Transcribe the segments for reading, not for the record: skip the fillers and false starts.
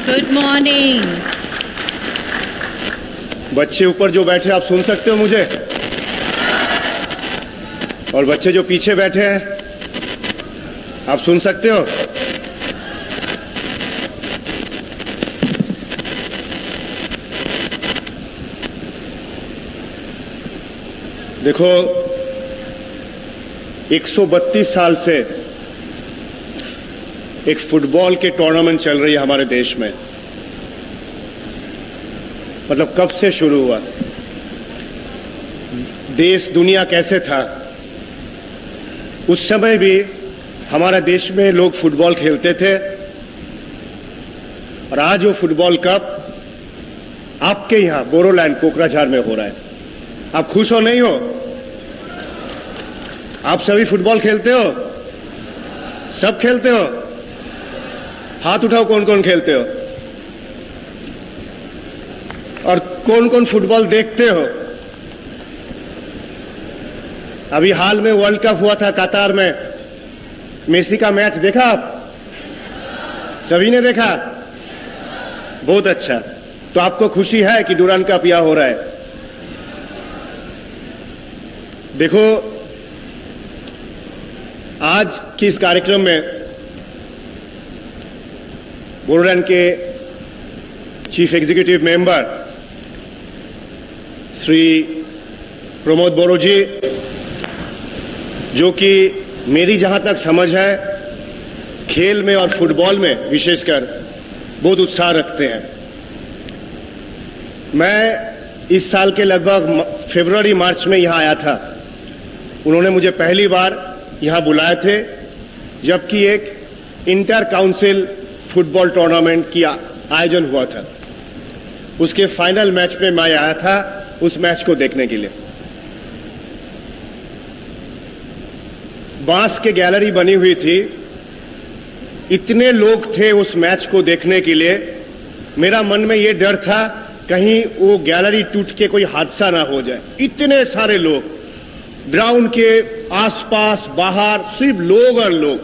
Good morning. बच्चे ऊपर जो बैठे आप सुन सकते हो मुझे, और बच्चे जो पीछे बैठे हैं आप सुन सकते हो। देखो 132 साल से एक फुटबॉल के टूर्नामेंट चल रही है हमारे देश में। मतलब कब से शुरू हुआ, देश दुनिया कैसे था, उस समय भी हमारे देश में लोग फुटबॉल खेलते थे। और आज वो फुटबॉल कप आपके यहां बोरोलैंड कोकराझार में हो रहा है। आप खुश हो नहीं हो? आप सभी फुटबॉल खेलते हो? सब खेलते हो? हाथ उठाओ कौन कौन खेलते हो, और कौन कौन फुटबॉल देखते हो। अभी हाल में वर्ल्ड कप हुआ था कतार में, मेसी का मैच देखा आप? सभी ने देखा? बहुत अच्छा। तो आपको खुशी है कि डुरांड कप यहां हो रहा है। देखो आज के इस कार्यक्रम में बोरोलैंड के chief executive member Shri Pramod Boro ji, जो कि मेरी जहां तक समझ है खेल में और फुटबॉल में विशेषकर बहुत उत्साह रखते हैं। मैं इस साल के लगभग फरवरी मार्च में यहां आया था। उन्होंने मुझे पहली बार यहां बुलाए थे जबकि एक इंटर काउंसिल फुटबॉल टूर्नामेंट की आयोजन हुआ था। उसके फाइनल मैच में मैं आया था उस मैच को देखने के लिए। बांस के गैलरी बनी हुई थी, इतने लोग थे उस मैच को देखने के लिए। मेरा मन में यह डर था कहीं वो गैलरी टूट के कोई हादसा ना हो जाए। इतने सारे लोग ग्राउंड के आसपास बाहर, सिर्फ लोग और लोग।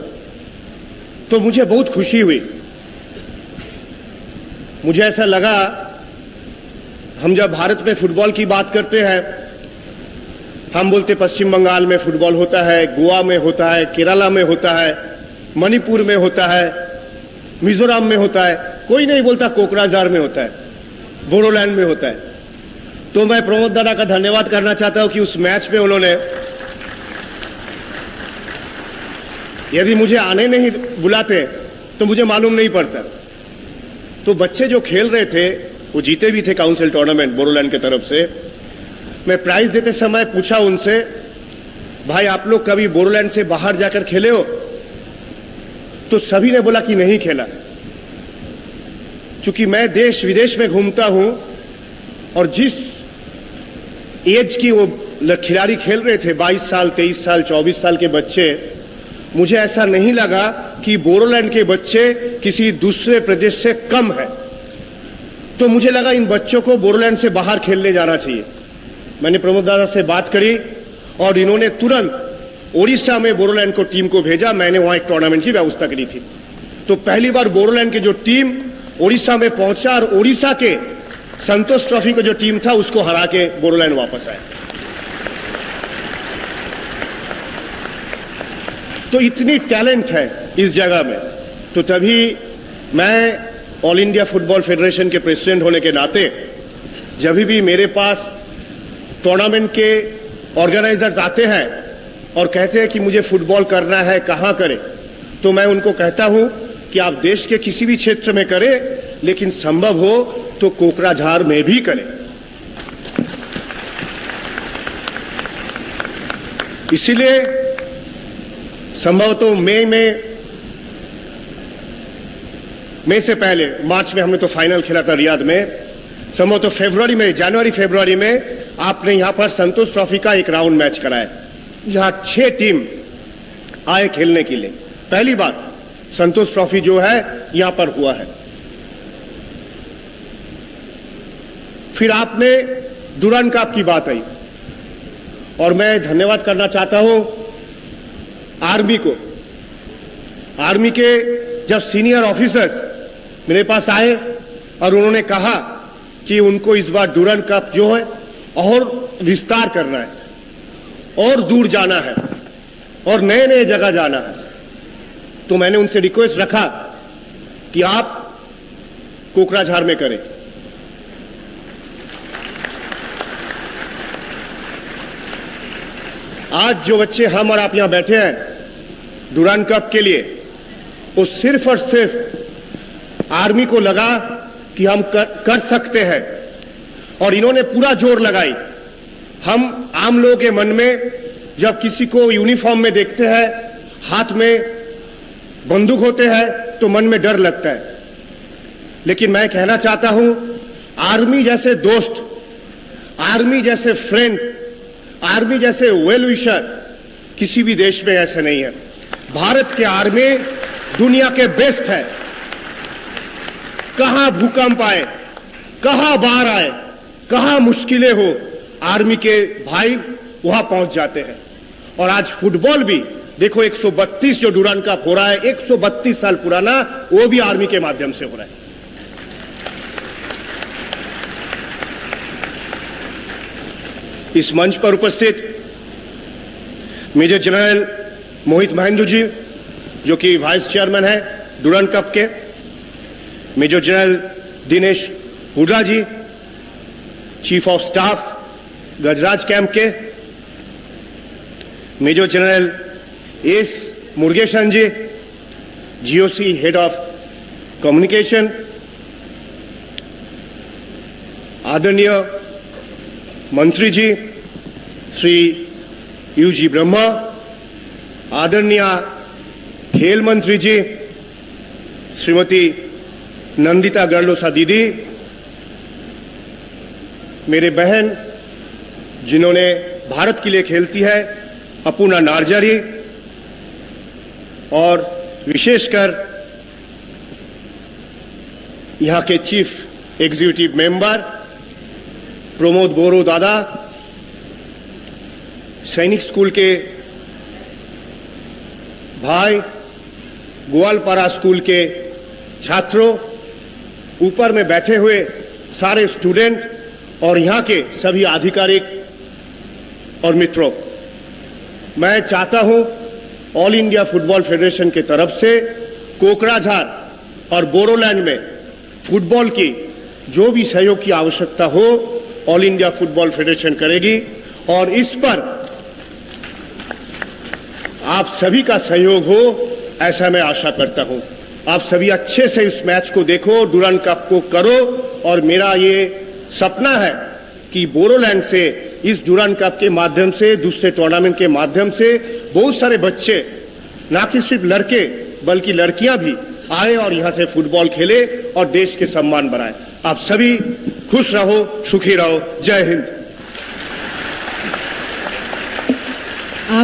तो मुझे बहुत खुशी हुई। मुझे ऐसा लगा, हम जब भारत में फुटबॉल की बात करते हैं, हम बोलते पश्चिम बंगाल में फुटबॉल होता है, गोवा में होता है, केरला में होता है, मणिपुर में होता है, मिजोरम में होता है। कोई नहीं बोलता कोकराझार में होता है, बोरोलैंड में होता है। तो मैं प्रमोद दादा का धन्यवाद करना चाहता हूं कि उस मैच में उन्होंने, यदि मुझे आने नहीं बुलाते तो मुझे मालूम नहीं पड़ता। तो बच्चे जो खेल रहे थे वो जीते भी थे काउंसिल टूर्नामेंट बोरोलैंड की तरफ से। मैं प्राइज देते समय पूछा उनसे, भाई आप लोग कभी बोरोलैंड से बाहर जाकर खेले हो? तो सभी ने बोला कि नहीं खेला। चूंकि मैं देश विदेश में घूमता हूं और जिस एज की वो खिलाड़ी खेल रहे थे, 22 साल, 23 साल, 24 साल के बच्चे, मुझे ऐसा नहीं लगा कि बोरोलैंड के बच्चे किसी दूसरे प्रदेश से कम है। तो मुझे लगा इन बच्चों को बोरोलैंड से बाहर खेलने जाना चाहिए। मैंने प्रमोद दादा से बात करी और इन्होंने तुरंत ओडिशा में बोरोलैंड को टीम को भेजा। मैंने वहां एक टूर्नामेंट की व्यवस्था करी थी। तो पहली बार बोरोलैंड की जो टीम ओडिशा में पहुंचा और ओडिशा के संतोष ट्रॉफी का जो टीम था उसको हरा के बोरोलैंड वापस आया। तो इतनी टैलेंट है इस जगह में। तो तभी मैं ऑल इंडिया फुटबॉल फेडरेशन के प्रेसिडेंट होने के नाते जब भी मेरे पास टूर्नामेंट के ऑर्गेनाइजर्स आते हैं और कहते हैं कि मुझे फुटबॉल करना है, कहां करें, तो मैं उनको कहता हूं कि आप देश के किसी भी क्षेत्र में करें, लेकिन संभव हो तो कोकराझार में भी करें। इसीलिए संभवतः मई से पहले, मार्च में हमने तो फाइनल खेला था रियाद में, संभवतः फरवरी में, जनवरी फरवरी में आपने यहां पर संतोष ट्रॉफी का एक राउंड मैच कराया, जहां 6 टीम आए खेलने के लिए। पहली बार संतोष ट्रॉफी जो है यहां पर हुआ है। फिर आपने डुरांड कप की बात आई और मैं धन्यवाद करना चाहता हूं आर्मी को। आर्मी के जब सीनियर ऑफिसर्स मेरे पास आए और उन्होंने कहा कि उनको इस बार डुरंड कप जो है और विस्तार करना है और दूर जाना है और नए नए जगह जाना है। तो मैंने उनसे रिक्वेस्ट रखा कि आप कोकराझार में करें। आज जो बच्चे हम और आप यहां बैठे हैं डुरंड कप के लिए, वो सिर्फ और सिर्फ आर्मी को लगा कि हम कर सकते हैं और इन्होंने पूरा जोर लगाई। हम आम लोगों के मन में जब किसी को यूनिफॉर्म में देखते हैं, हाथ में बंदूक होते हैं, तो मन में डर लगता है। लेकिन मैं कहना चाहता हूं, आर्मी जैसे दोस्त, आर्मी जैसे फ्रेंड, आर्मी जैसे वेल विशर किसी भी देश में ऐसे नहीं है। भारत के आर्मी दुनिया के बेस्ट है। कहां भूकंप आए, कहां बाढ़ आए, कहां मुश्किलें हो, आर्मी के भाई वहां पहुंच जाते हैं। और आज फुटबॉल भी देखो, 132 जो डुरंड कप हो रहा है, 132 साल पुराना, वो भी आर्मी के माध्यम से हो रहा है। इस मंच पर उपस्थित मेजर जनरल मोहित महेंद्र जी, जो कि वाइस चेयरमैन है डुरंड कप के, major general Dinesh Hooda ji, chief of staff Gajraj camp के, major general S Murugesan ji, GOC head of communication, आदरणीय मंत्री जी श्री यूजी ब्रह्मा, आदरणीय खेल मंत्री जी श्रीमती नंदिता गर्लोसा दीदी, मेरे बहन जिन्होंने भारत के लिए खेलती है अपूर्णा नार्जारी, और विशेषकर यहां के चीफ एग्जीक्यूटिव मेंबर प्रमोद बोरो दादा, सैनिक स्कूल के भाई, ग्वालपारा स्कूल के छात्रों, ऊपर में बैठे हुए सारे स्टूडेंट और यहां के सभी आधिकारिक और मित्रों, मैं चाहता हूं ऑल इंडिया फुटबॉल फेडरेशन की तरफ से कोकराझार और बोरोलैंड में फुटबॉल की जो भी सहयोग की आवश्यकता हो, ऑल इंडिया फुटबॉल फेडरेशन करेगी। और इस पर आप सभी का सहयोग हो, ऐसा मैं आशा करता हूं। आप सभी अच्छे से इस मैच को देखो, डुरंड कप को करो, और मेरा ये सपना है कि बोरोलैंड से इस डुरंड कप के माध्यम से, दूसरे टूर्नामेंट के माध्यम से बहुत सारे बच्चे, ना कि सिर्फ लड़के बल्कि लड़कियां भी आए और यहां से फुटबॉल खेले और देश के सम्मान बढ़ाए। आप सभी खुश रहो, सुखी रहो। जय हिंद।